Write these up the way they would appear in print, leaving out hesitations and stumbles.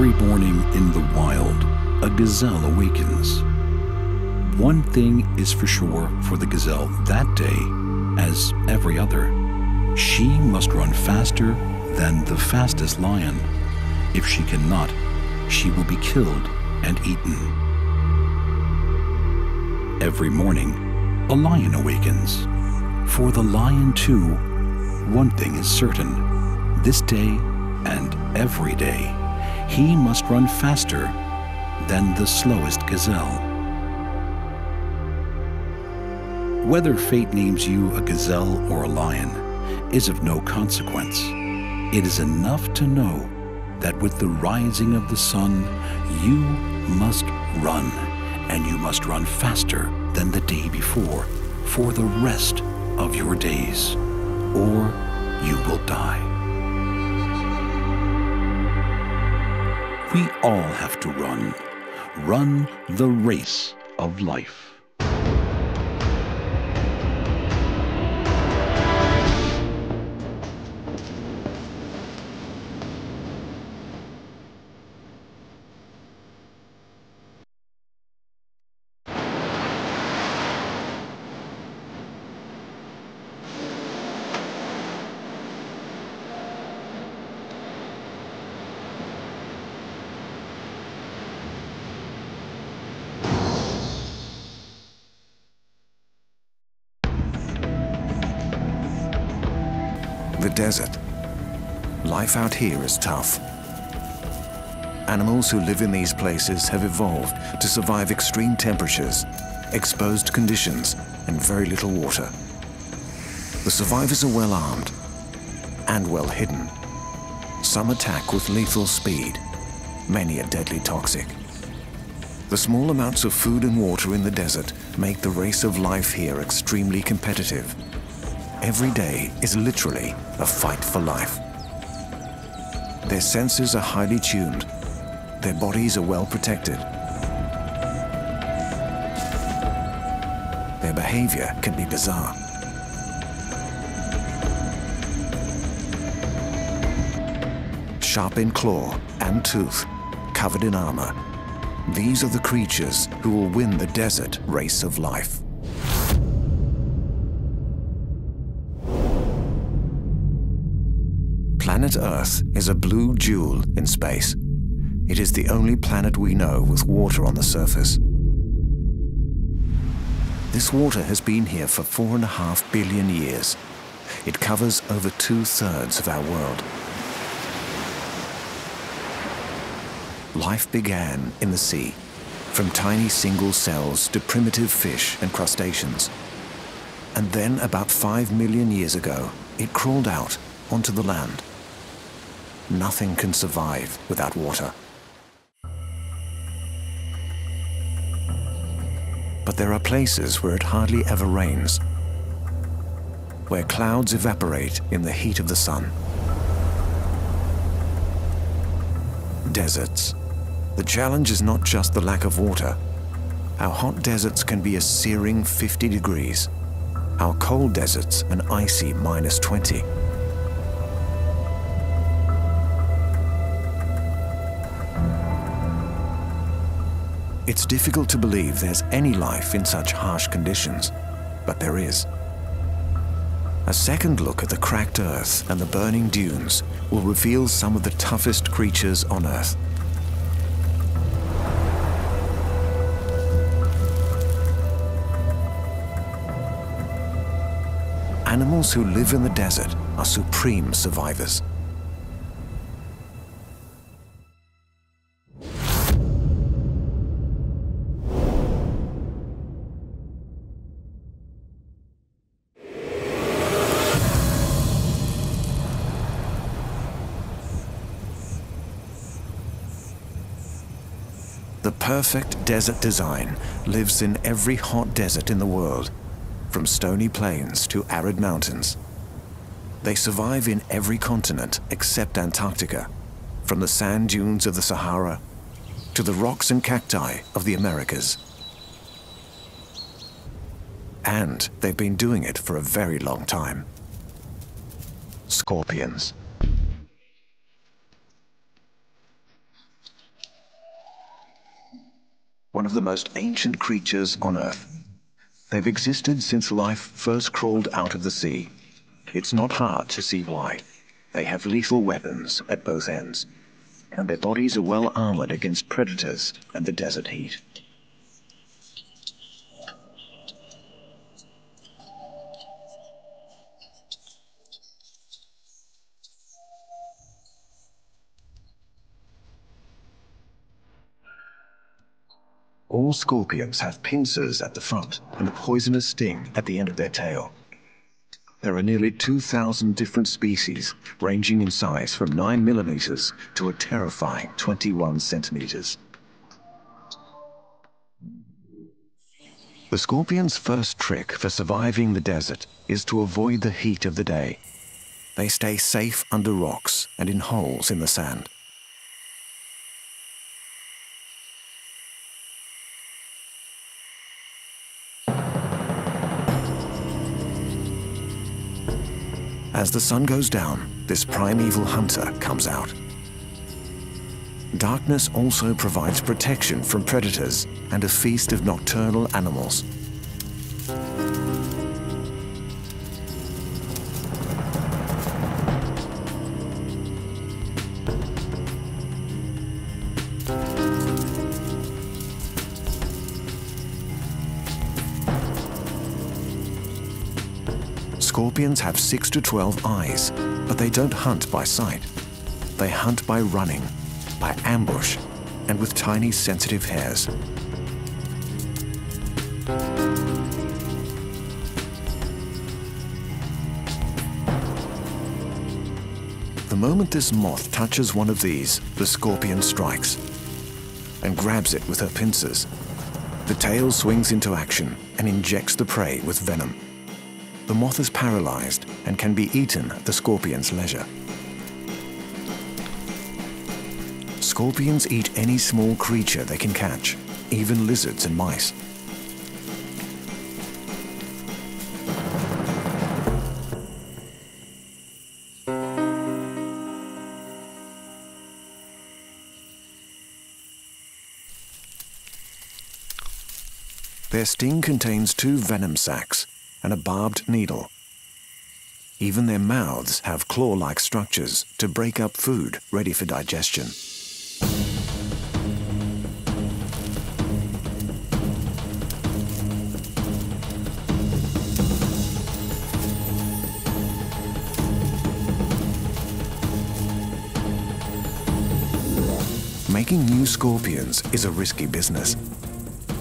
Every morning in the wild, a gazelle awakens. One thing is for sure for the gazelle that day, as every other. She must run faster than the fastest lion. If she cannot, she will be killed and eaten. Every morning, a lion awakens. For the lion, too, one thing is certain. This day and every day, he must run faster than the slowest gazelle. Whether fate names you a gazelle or a lion is of no consequence. It is enough to know that with the rising of the sun, you must run, and you must run faster than the day before for the rest of your days, or you will die. We all have to run the race of life. The desert. Life out here is tough. Animals who live in these places have evolved to survive extreme temperatures, exposed conditions, and very little water. The survivors are well armed and well hidden. Some attack with lethal speed, many are deadly toxic. The small amounts of food and water in the desert make the race of life here extremely competitive. Every day is literally a fight for life. Their senses are highly tuned. Their bodies are well protected. Their behavior can be bizarre. Sharp in claw and tooth, covered in armor, these are the creatures who will win the desert race of life. Planet Earth is a blue jewel in space. It is the only planet we know with water on the surface. This water has been here for 4.5 billion years. It covers over 2/3 of our world. Life began in the sea, from tiny single cells to primitive fish and crustaceans. And then about 5 million years ago, it crawled out onto the land. Nothing can survive without water. But there are places where it hardly ever rains, where clouds evaporate in the heat of the sun. Deserts. The challenge is not just the lack of water. Our hot deserts can be a searing 50 degrees. Our cold deserts an icy -20. It's difficult to believe there's any life in such harsh conditions, but there is. A second look at the cracked earth and the burning dunes will reveal some of the toughest creatures on Earth. Animals who live in the desert are supreme survivors. The perfect desert design lives in every hot desert in the world, from stony plains to arid mountains. They survive in every continent except Antarctica, from the sand dunes of the Sahara to the rocks and cacti of the Americas. And they've been doing it for a very long time. Scorpions. one of the most ancient creatures on Earth. They've existed since life first crawled out of the sea. It's not hard to see why. They have lethal weapons at both ends, and their bodies are well armored against predators and the desert heat. All scorpions have pincers at the front and a poisonous sting at the end of their tail. There are nearly 2,000 different species, ranging in size from 9 millimeters to a terrifying 21 centimeters. The scorpion's first trick for surviving the desert is to avoid the heat of the day. They stay safe under rocks and in holes in the sand. As the sun goes down, this primeval hunter comes out. Darkness also provides protection from predators and a feast of nocturnal animals. Scorpions have 6 to 12 eyes, but they don't hunt by sight. They hunt by running, by ambush, and with tiny sensitive hairs. The moment this moth touches one of these, the scorpion strikes and grabs it with her pincers. The tail swings into action and injects the prey with venom. The moth is paralyzed and can be eaten at the scorpion's leisure. Scorpions eat any small creature they can catch, even lizards and mice. Their sting contains 2 venom sacs and a barbed needle. Even their mouths have claw-like structures to break up food ready for digestion. Making new scorpions is a risky business.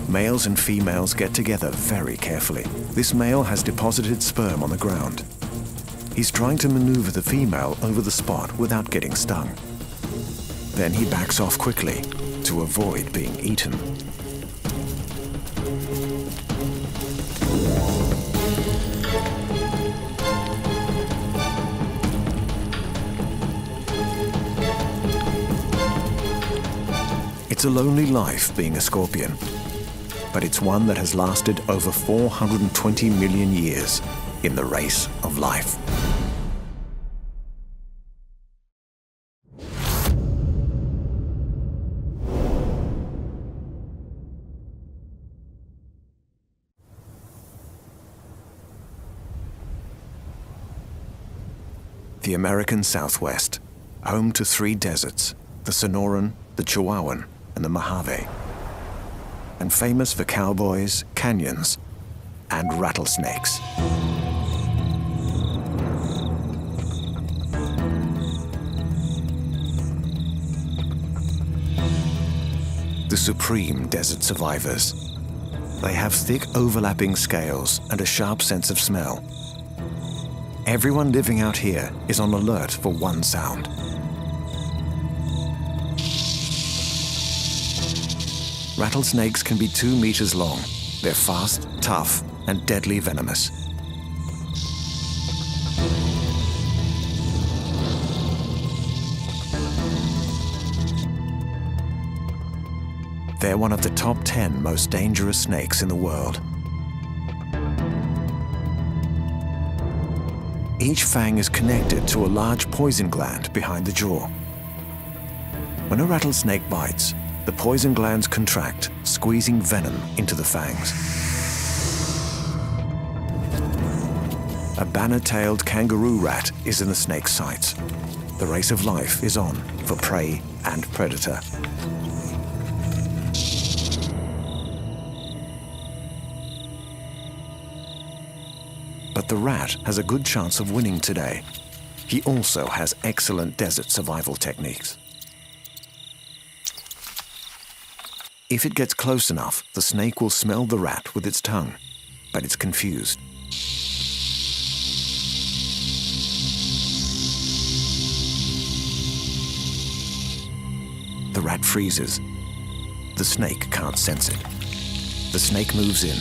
Males and females get together very carefully. This male has deposited sperm on the ground. He's trying to maneuver the female over the spot without getting stung. Then he backs off quickly to avoid being eaten. It's a lonely life being a scorpion, but it's one that has lasted over 420 million years in the race of life. The American Southwest, home to 3 deserts, the Sonoran, the Chihuahuan, and the Mojave, and famous for cowboys, canyons, and rattlesnakes. The supreme desert survivors. They have thick overlapping scales and a sharp sense of smell. Everyone living out here is on alert for one sound. Rattlesnakes can be 2 meters long. They're fast, tough, and deadly venomous. They're one of the top 10 most dangerous snakes in the world. Each fang is connected to a large poison gland behind the jaw. When a rattlesnake bites, The poison glands contract, squeezing venom into the fangs. A banner-tailed kangaroo rat is in the snake's sights. The race of life is on for prey and predator. But the rat has a good chance of winning today. He also has excellent desert survival techniques. If it gets close enough, the snake will smell the rat with its tongue, but it's confused. The rat freezes. The snake can't sense it. The snake moves in.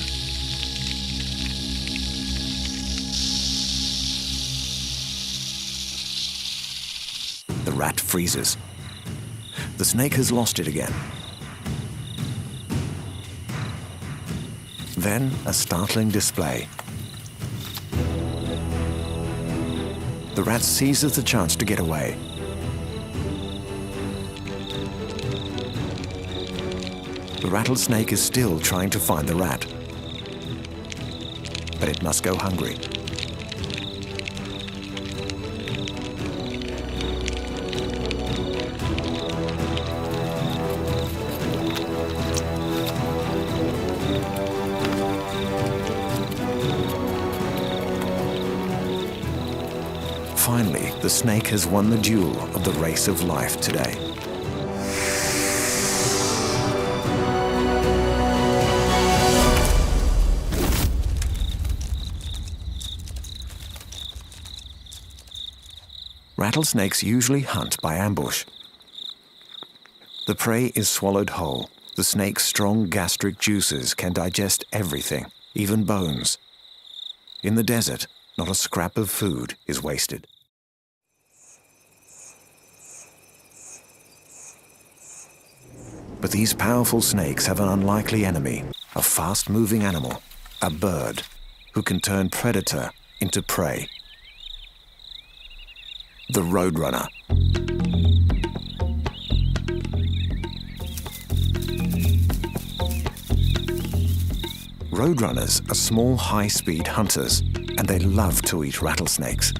The rat freezes. The snake has lost it again. Then a startling display. The rat seizes the chance to get away. The rattlesnake is still trying to find the rat, but it must go hungry. Finally, the snake has won the duel of the race of life today. Rattlesnakes usually hunt by ambush. The prey is swallowed whole. The snake's strong gastric juices can digest everything, even bones. In the desert, not a scrap of food is wasted. But these powerful snakes have an unlikely enemy, a fast-moving animal, a bird, who can turn predator into prey. The roadrunner. Roadrunners are small, high-speed hunters, and they love to eat rattlesnakes.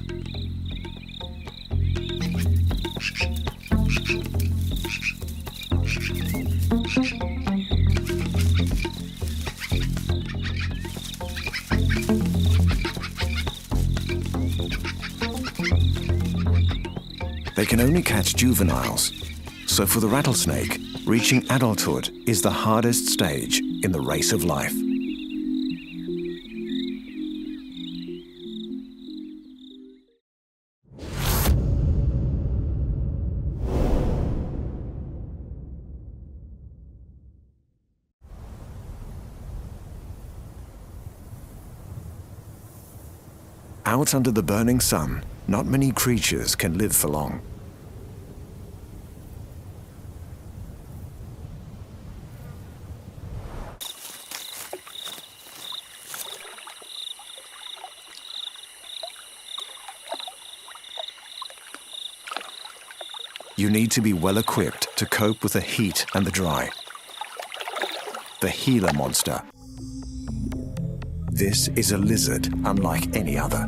They can only catch juveniles, so for the rattlesnake, reaching adulthood is the hardest stage in the race of life. Out under the burning sun, not many creatures can live for long. You need to be well equipped to cope with the heat and the dry. The Gila monster. This is a lizard unlike any other.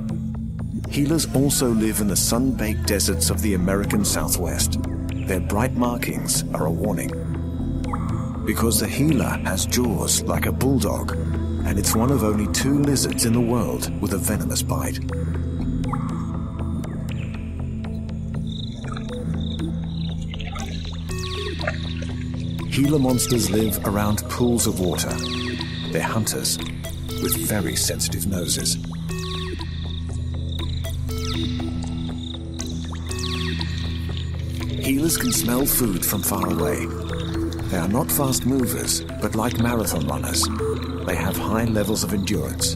Gilas also live in the sun-baked deserts of the American Southwest. Their bright markings are a warning. Because the Gila has jaws like a bulldog, and it's one of only 2 lizards in the world with a venomous bite. Gila monsters live around pools of water. They're hunters with very sensitive noses. Gilas can smell food from far away. They are not fast movers, but like marathon runners, they have high levels of endurance.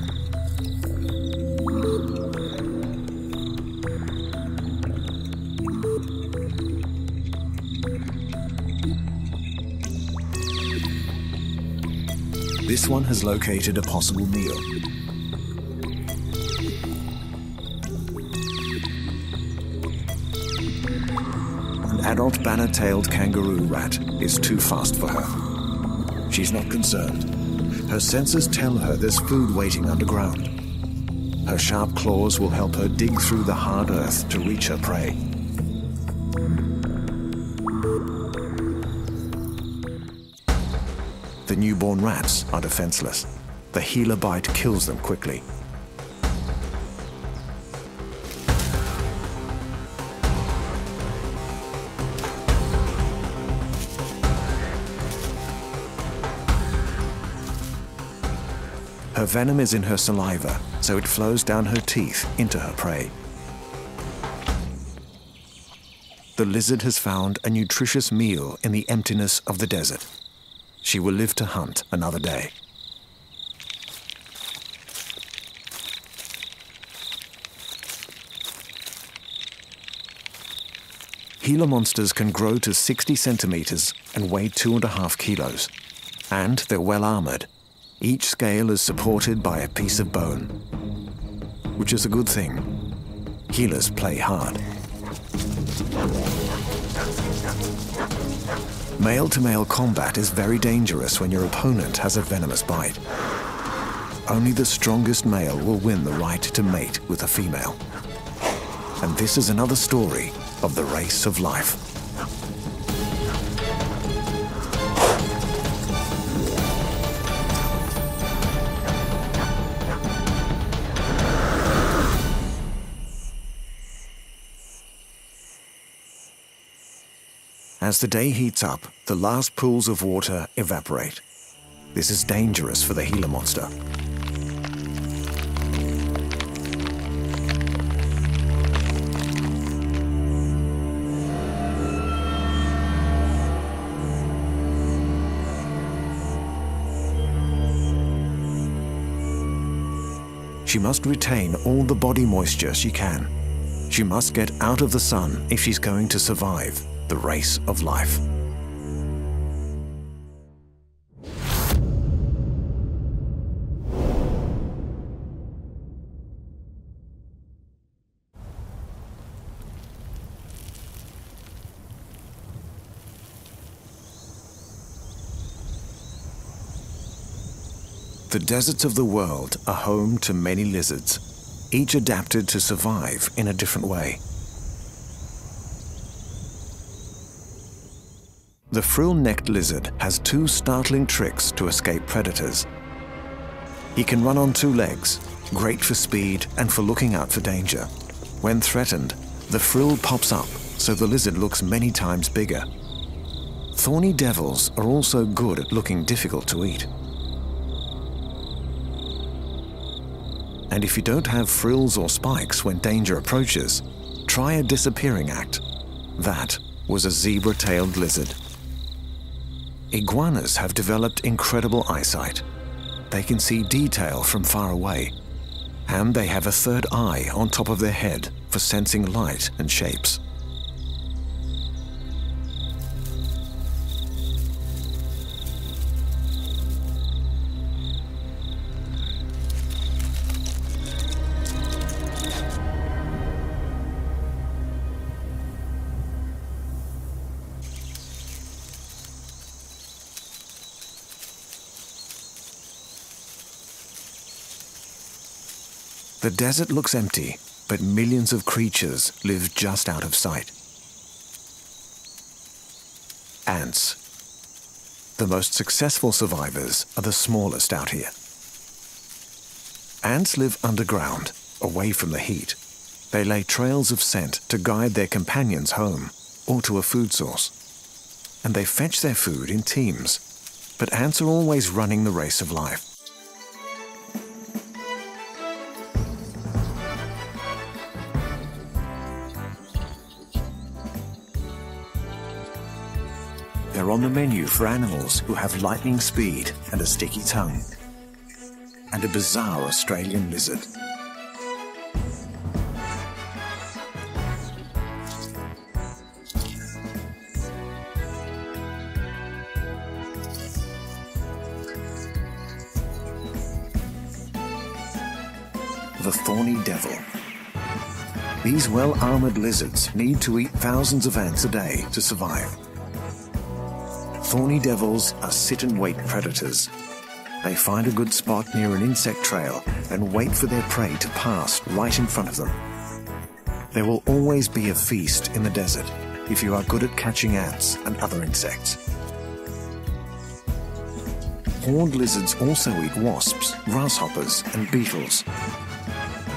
This one has located a possible meal. An adult banner-tailed kangaroo rat is too fast for her. She's not concerned. Her senses tell her there's food waiting underground. Her sharp claws will help her dig through the hard earth to reach her prey. The newborn rats are defenseless. The healer bite kills them quickly. Her venom is in her saliva, so it flows down her teeth into her prey. The lizard has found a nutritious meal in the emptiness of the desert. She will live to hunt another day. Gila monsters can grow to 60 centimeters and weigh 2.5 kilos. And they're well armored. Each scale is supported by a piece of bone, which is a good thing. Healers play hard. Male-to-male combat is very dangerous when your opponent has a venomous bite. Only the strongest male will win the right to mate with a female. And this is another story of the race of life. As the day heats up, the last pools of water evaporate. This is dangerous for the Gila monster. She must retain all the body moisture she can. She must get out of the sun if she's going to survive the race of life. The deserts of the world are home to many lizards, each adapted to survive in a different way. The frill-necked lizard has 2 startling tricks to escape predators. He can run on 2 legs, great for speed and for looking out for danger. When threatened, the frill pops up, so the lizard looks many times bigger. Thorny devils are also good at looking difficult to eat. And if you don't have frills or spikes when danger approaches, try a disappearing act. That was a zebra-tailed lizard. Iguanas have developed incredible eyesight. They can see detail from far away, and they have a third eye on top of their head for sensing light and shapes. The desert looks empty, but millions of creatures live just out of sight. Ants. The most successful survivors are the smallest out here. Ants live underground, away from the heat. They lay trails of scent to guide their companions home or to a food source. And they fetch their food in teams. But ants are always running the race of life. They're on the menu for animals who have lightning speed and a sticky tongue, and a bizarre Australian lizard. The thorny devil. These well-armored lizards need to eat thousands of ants a day to survive. Thorny devils are sit-and-wait predators. They find a good spot near an insect trail and wait for their prey to pass right in front of them. There will always be a feast in the desert if you are good at catching ants and other insects. Horned lizards also eat wasps, grasshoppers, and beetles.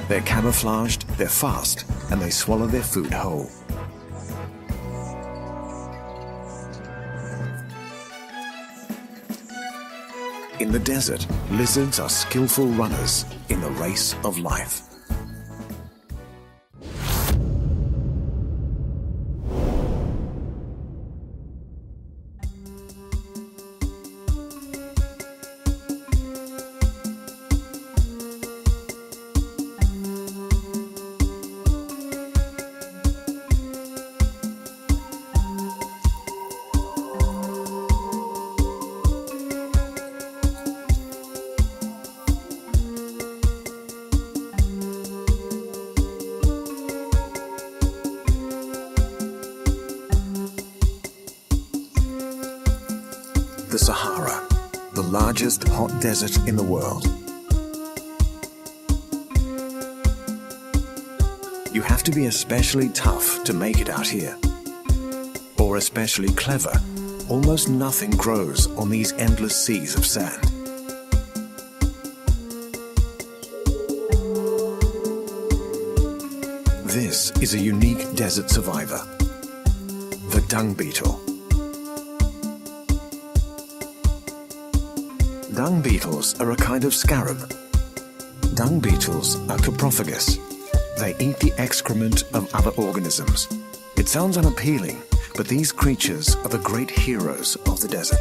They're camouflaged, they're fast, and they swallow their food whole. In the desert, lizards are skillful runners in the race of life. The Sahara, the largest hot desert in the world. You have to be especially tough to make it out here. Or especially clever. Almost nothing grows on these endless seas of sand. This is a unique desert survivor, the dung beetle. Dung beetles are a kind of scarab. Dung beetles are coprophagous. They eat the excrement of other organisms. It sounds unappealing, but these creatures are the great heroes of the desert.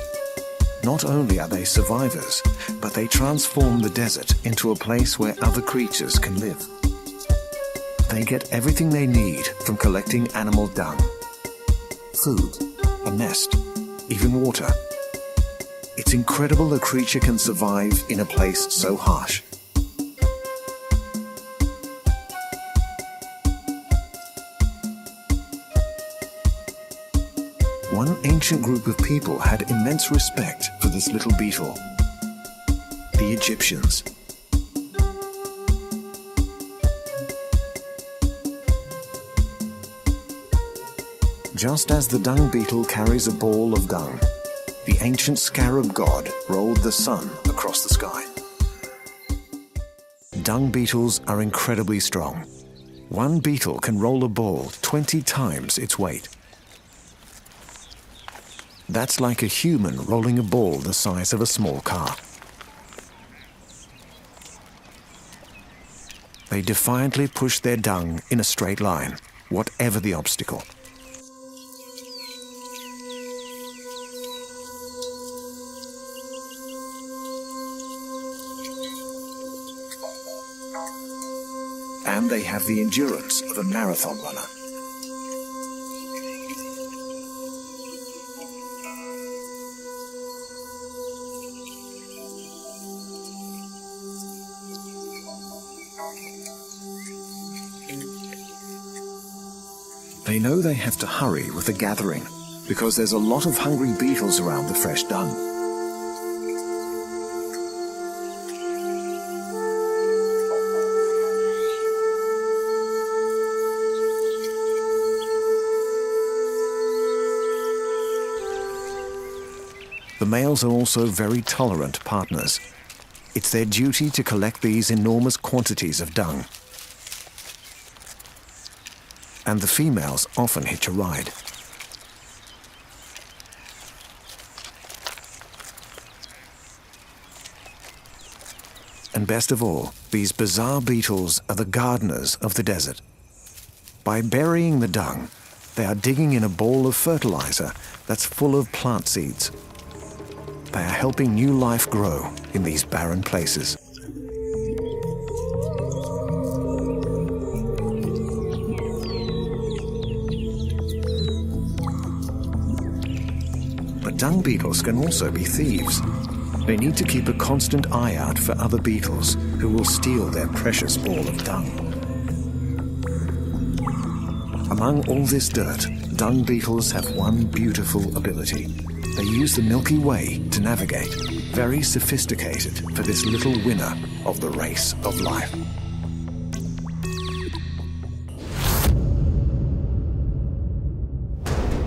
Not only are they survivors, but they transform the desert into a place where other creatures can live. They get everything they need from collecting animal dung. Food, a nest, even water. It's incredible a creature can survive in a place so harsh. One ancient group of people had immense respect for this little beetle, the Egyptians. Just as the dung beetle carries a ball of dung, the ancient scarab god rolled the sun across the sky. Dung beetles are incredibly strong. One beetle can roll a ball 20 times its weight. That's like a human rolling a ball the size of a small car. They defiantly push their dung in a straight line, whatever the obstacle. And they have the endurance of a marathon runner. They know they have to hurry with the gathering because there's a lot of hungry beetles around the fresh dung. The males are also very tolerant partners. It's their duty to collect these enormous quantities of dung. And the females often hitch a ride. And best of all, these bizarre beetles are the gardeners of the desert. By burying the dung, they are digging in a bowl of fertilizer that's full of plant seeds. They are helping new life grow in these barren places. But dung beetles can also be thieves. They need to keep a constant eye out for other beetles who will steal their precious ball of dung. Among all this dirt, dung beetles have one beautiful ability. They use the Milky Way to navigate, very sophisticated for this little winner of the race of life.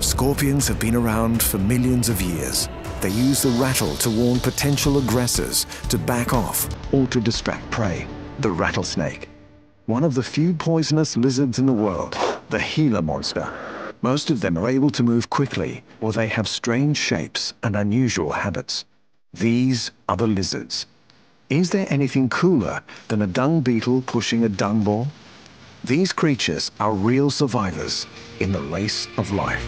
Scorpions have been around for millions of years. They use the rattle to warn potential aggressors to back off or to distract prey. The rattlesnake, one of the few poisonous lizards in the world, the Gila monster. Most of them are able to move quickly, or they have strange shapes and unusual habits. These are the lizards. Is there anything cooler than a dung beetle pushing a dung ball? These creatures are real survivors in the race of life.